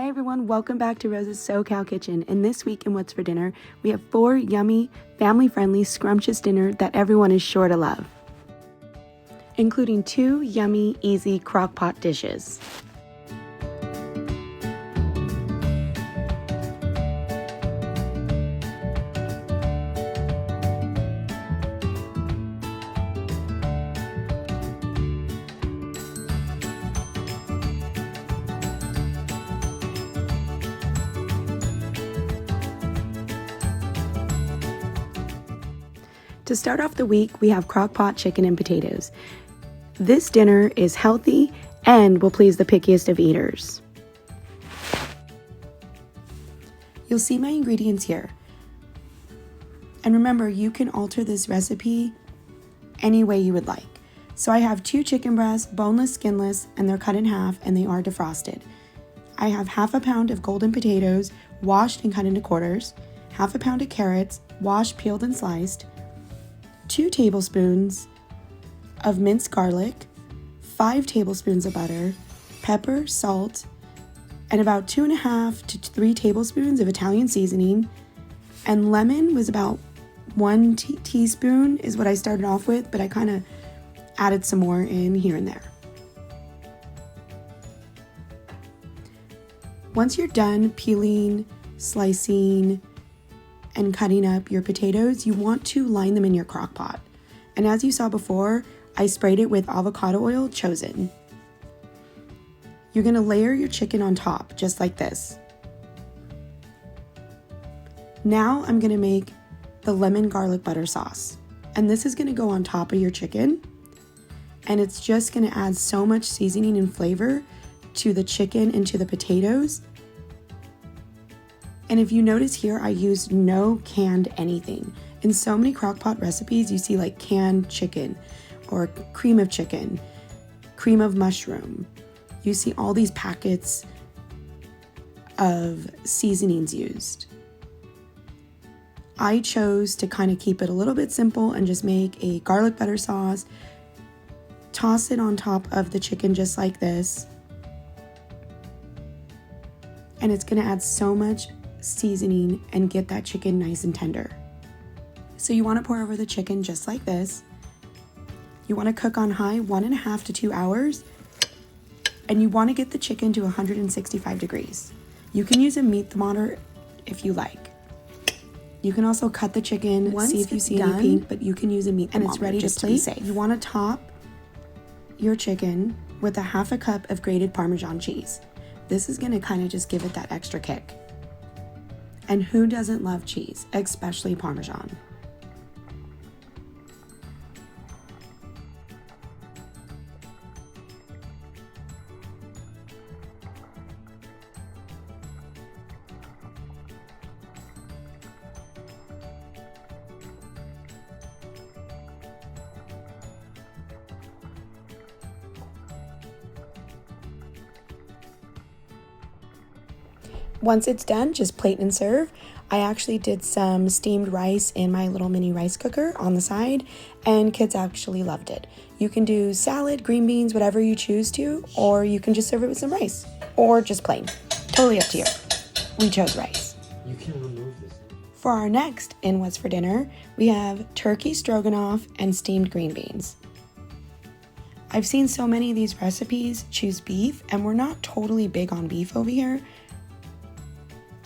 Hey everyone, welcome back to Rose's SoCal Kitchen. And this week in What's for Dinner, we have 4 yummy, family-friendly, scrumptious dinner that everyone is sure to love, including 2 yummy, easy crock pot dishes. To start off the week, we have crock pot chicken and potatoes. This dinner is healthy and will please the pickiest of eaters. You'll see my ingredients here. And remember, you can alter this recipe any way you would like. So I have 2 chicken breasts, boneless, skinless, and they're cut in half and they are defrosted. I have half a pound of golden potatoes, washed and cut into quarters, half a pound of carrots, washed, peeled, and sliced, 2 tablespoons of minced garlic, 5 tablespoons of butter, pepper, salt, and about 2.5 to 3 tablespoons of Italian seasoning. And lemon was about 1 teaspoon is what I started off with, but I kind of added some more in here and there. Once you're done peeling, slicing, and cutting up your potatoes, you want to line them in your crock pot. And as you saw before, I sprayed it with avocado oil chosen. You're gonna layer your chicken on top, just like this. Now I'm gonna make the lemon garlic butter sauce. And this is gonna go on top of your chicken. And it's just gonna add so much seasoning and flavor to the chicken and to the potatoes. And if you notice here, I used no canned anything. In so many crockpot recipes, you see like canned chicken or cream of chicken, cream of mushroom. You see all these packets of seasonings used. I chose to kind of keep it a little bit simple and just make a garlic butter sauce, toss it on top of the chicken just like this. And it's gonna add so much seasoning and get that chicken nice and tender. So you want to pour over the chicken just like this. You want to cook on high 1.5 to 2 hours, and you want to get the chicken to 165 degrees. You can use a meat thermometer if you like. You can also cut the chicken, see if you see any pink, but you can use a meat thermometer. And it's ready to plate. Be safe. You want to top your chicken with a 1/2 cup of grated Parmesan cheese. This is going to kind of just give it that extra kick. And who doesn't love cheese, especially Parmesan? Once it's done, just plate and serve. I actually did some steamed rice in my little mini rice cooker on the side, and kids actually loved it. You can do salad, green beans, whatever you choose to, or you can just serve it with some rice, or just plain. Totally up to you. We chose rice. You can remove this. For our next in What's for Dinner, we have turkey stroganoff and steamed green beans. I've seen so many of these recipes choose beef, and we're not totally big on beef over here.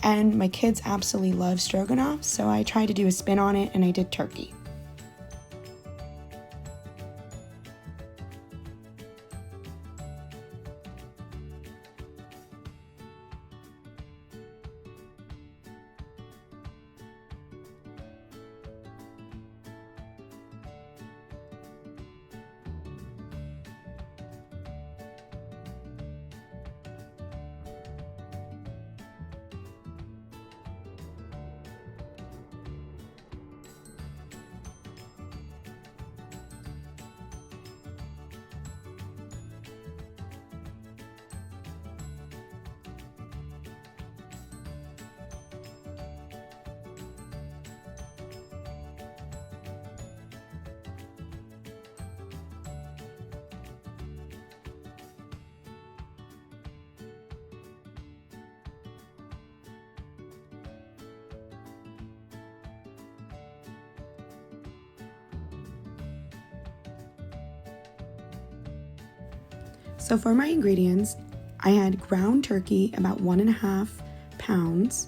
And my kids absolutely love stroganoff, so I tried to do a spin on it and I did turkey. So for my ingredients, I had ground turkey, about 1.5 pounds,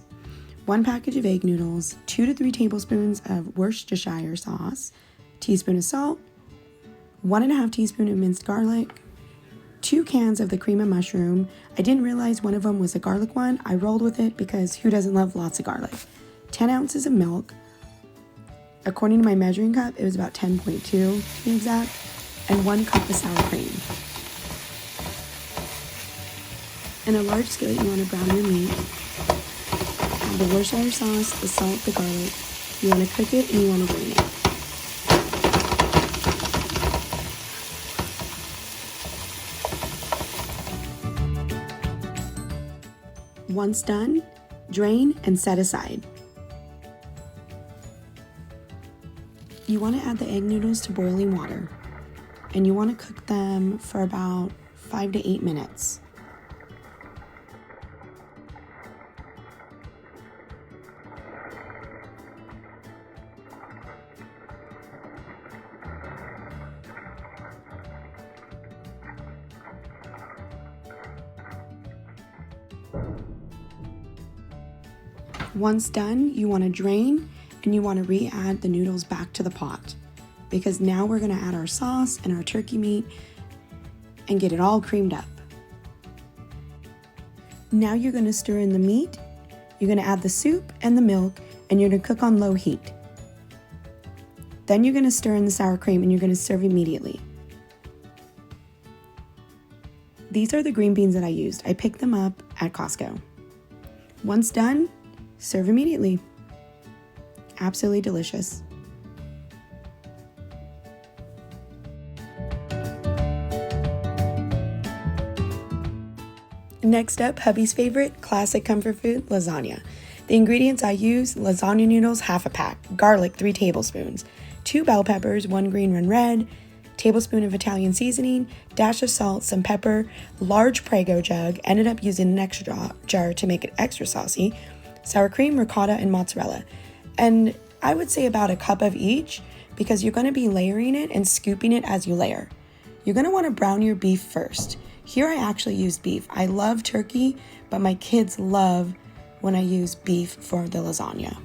1 package of egg noodles, 2 to 3 tablespoons of Worcestershire sauce, teaspoon of salt, 1.5 teaspoon of minced garlic, 2 cans of the cream of mushroom. I didn't realize one of them was a garlic one. I rolled with it because who doesn't love lots of garlic? 10 ounces of milk. According to my measuring cup, it was about 10.2 to be exact, and 1 cup of sour cream. In a large skillet, you want to brown your meat. Add the Worcestershire sauce, the salt, the garlic. You want to cook it and you want to drain it. Once done, drain and set aside. You want to add the egg noodles to boiling water, and you want to cook them for about 5 to 8 minutes. Once done, you want to drain and you want to re-add the noodles back to the pot, because now we're going to add our sauce and our turkey meat and get it all creamed up. Now you're going to stir in the meat, you're going to add the soup and the milk, and you're going to cook on low heat. Then you're going to stir in the sour cream and you're going to serve immediately. These are the green beans that I used. I picked them up at Costco. Once done, serve immediately. Absolutely delicious. Next up, hubby's favorite, classic comfort food, lasagna. The ingredients I use: lasagna noodles, half a pack, garlic, 3 tablespoons, 2 bell peppers, 1 green, 1 red, tablespoon of Italian seasoning, dash of salt, some pepper, large Prego jug, ended up using an extra jar to make it extra saucy, sour cream, ricotta, and mozzarella. And I would say about a cup of each, because you're going to be layering it and scooping it as you layer. You're going to want to brown your beef first. Here I actually used beef. I love turkey, but my kids love when I use beef for the lasagna.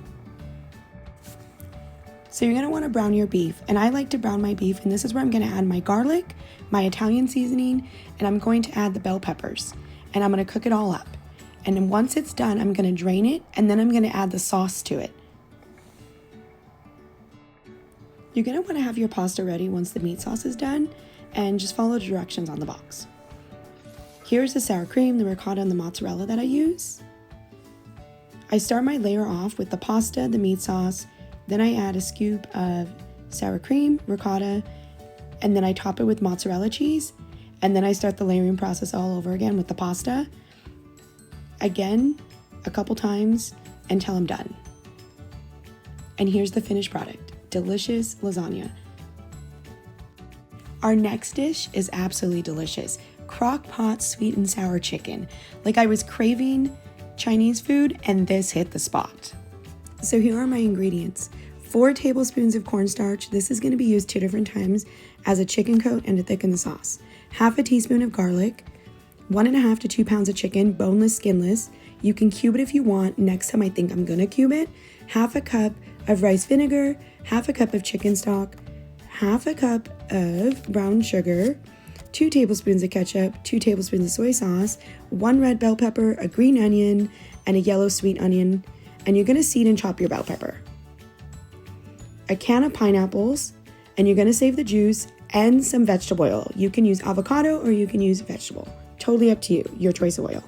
So you're going to want to brown your beef, and I like to brown my beef, and this is where I'm going to add my garlic, my Italian seasoning, and I'm going to add the bell peppers, and I'm going to cook it all up. And then once it's done, I'm going to drain it, and then I'm going to add the sauce to it. You're going to want to have your pasta ready once the meat sauce is done, and just follow the directions on the box. Here's the sour cream, the ricotta, and the mozzarella that I use. I start my layer off with the pasta, the meat sauce, then I add a scoop of sour cream, ricotta, and then I top it with mozzarella cheese, and then I start the layering process all over again with the pasta. Again, a couple times until I'm done. And here's the finished product. Delicious lasagna. Our next dish is absolutely delicious. Crock pot sweet and sour chicken. Like, I was craving Chinese food and this hit the spot. So here are my ingredients. 4 tablespoons of cornstarch. This is going to be used 2 different times as a chicken coat and to thicken the sauce. Half a teaspoon of garlic. 1.5 to 2 pounds of chicken, boneless, skinless. You can cube it if you want. Next time I think I'm gonna cube it. Half a cup of rice vinegar, half a cup of chicken stock, half a cup of brown sugar, 2 tablespoons of ketchup, 2 tablespoons of soy sauce, 1 red bell pepper, a green onion, and a yellow sweet onion. And you're gonna seed and chop your bell pepper. A can of pineapples, and you're gonna save the juice, and some vegetable oil. You can use avocado or you can use vegetable. Totally up to you, your choice of oil.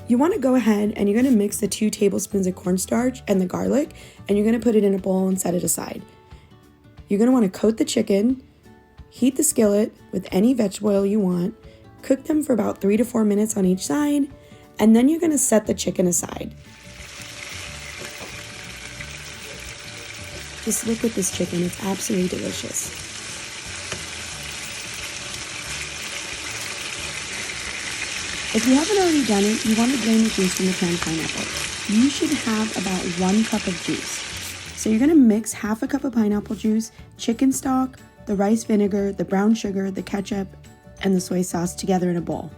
You want to go ahead and you're going to mix the 2 tablespoons of cornstarch and the garlic, and you're going to put it in a bowl and set it aside. You're going to want to coat the chicken, heat the skillet with any vegetable oil you want, cook them for about 3 to 4 minutes on each side, and then you're going to set the chicken aside. Just look at this chicken, it's absolutely delicious. If you haven't already done it, you want to drain the juice from the canned pineapple. You should have about 1 cup of juice. So you're going to mix ½ cup of pineapple juice, chicken stock, the rice vinegar, the brown sugar, the ketchup, and the soy sauce together in a bowl.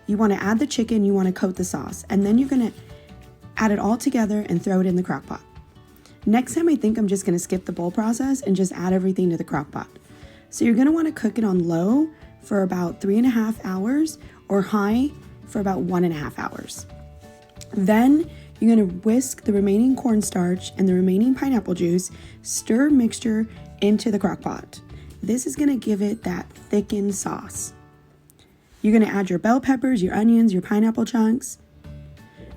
You want to add the chicken, you want to coat the sauce, and then you're going to add it all together and throw it in the crock pot. Next time I think I'm just going to skip the bowl process and just add everything to the crock pot. So you're going to want to cook it on low for about 3.5 hours or high for about 1.5 hours. Then you're going to whisk the remaining cornstarch and the remaining pineapple juice, stir mixture into the crock pot. This is going to give it that thickened sauce. You're going to add your bell peppers, your onions, your pineapple chunks.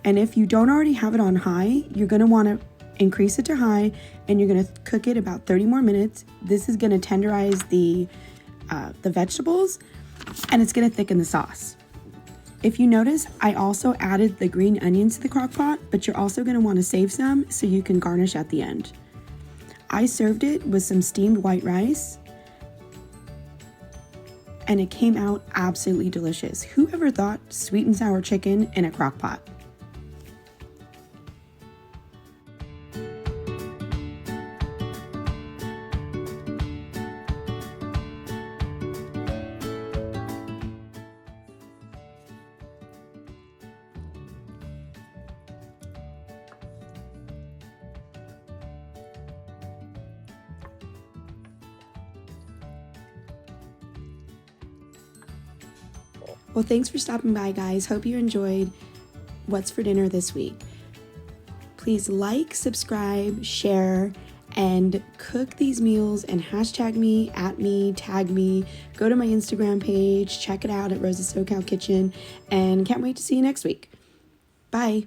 And if you don't already have it on high, you're going to want to increase it to high, and you're going to cook it about 30 more minutes. This is going to tenderize the vegetables, and it's going to thicken the sauce. If you notice, I also added the green onions to the crock pot, but you're also going to want to save some so you can garnish at the end. I served it with some steamed white rice, and it came out absolutely delicious. Who ever thought sweet and sour chicken in a crock pot? Well, thanks for stopping by, guys. Hope you enjoyed What's for Dinner this week. Please like, subscribe, share, and cook these meals and hashtag me, at me, tag me. Go to my Instagram page, check it out at Rosa's SoCal Kitchen, and can't wait to see you next week. Bye.